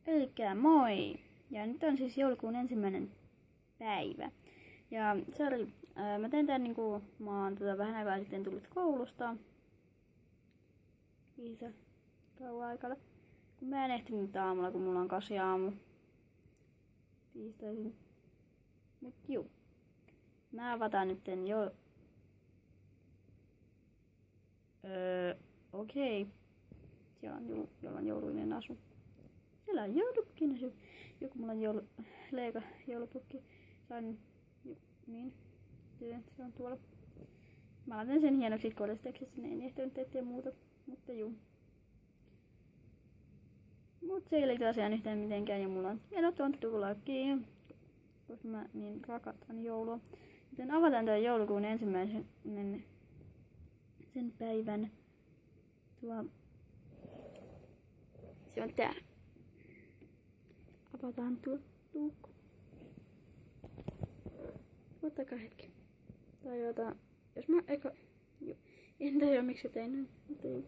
Elikkä moi! Ja nyt on siis joulukuun 1. päivä. Ja sorry, mä teen tän niinku, mä oon vähän aikaa sitten tullut koulusta. Viisa kauan aikalla. Kun mä en ehtinyt aamulla, kun mulla on 8 aamu. Tiistaisin. Mut juu. Mä avataan nytten jo... Okei. Siellä on jouluinen asu. Siellä on joulupukki asu. Joku mulla on joulupukki. Sain... Niin. Se on tuolla. Mä laitan sen hienoksi koristeeksi. Sinne en ehtinyt etsiä muuta. Mutta juu. Mut se ei liity asiaan yhtään mitenkään. Ja mulla on hieno tonttukulakki. Koska mä niin rakastan joulua. Joten avataan tää joulukuun 1. sen päivän. Se on tää. Avataan tuo luukku. Ottakaa hetki. Tai jos mä en tajua miksi tein näin. Mutta joo.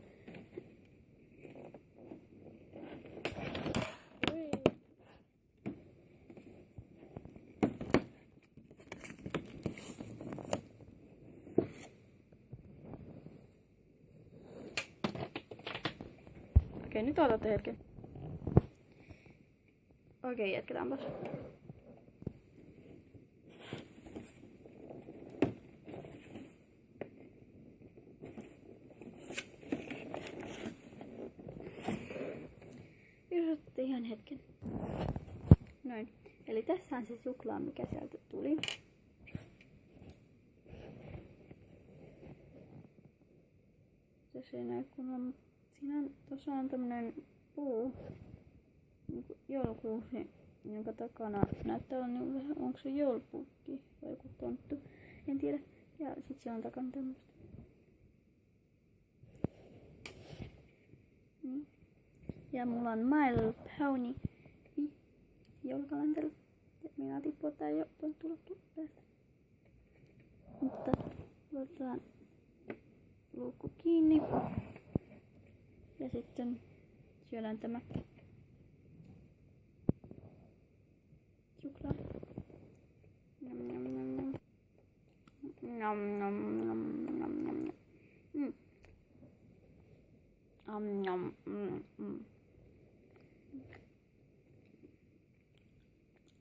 Okei, nyt otatte hetken. Okei, jatketaanpas. Otatte ihan hetken. Noin. Eli tässä on se suklaa, mikä sieltä tuli. Tässä ei näy kunnolla. Tuossa on tämmönen puu, niinku joulukuusi, jonka takana näyttää olla niinku vähän, onko se joulupukki vai joku tonttu, en tiedä. Ja sit siellä on takana tämmöstä. Niin. Ja mulla on My Little Pony joulukalenteri. Minä tippua tää jo tonttulokki päästä. Mutta otetaan luukku kiinni. Ja sitten syödään tämä suklaa. Nom nom nom nom. Nom nom nom nom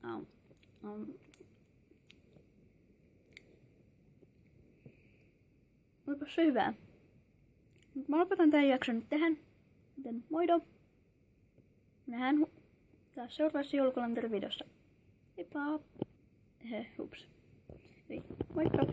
nom. Nom. Olipas se hyvää. Mä lopetan tämän jakson nyt tähän. Joten moido! Nähdään taas seuraavassa joulukalenterivideossa. Heippa! Hups. Moikka!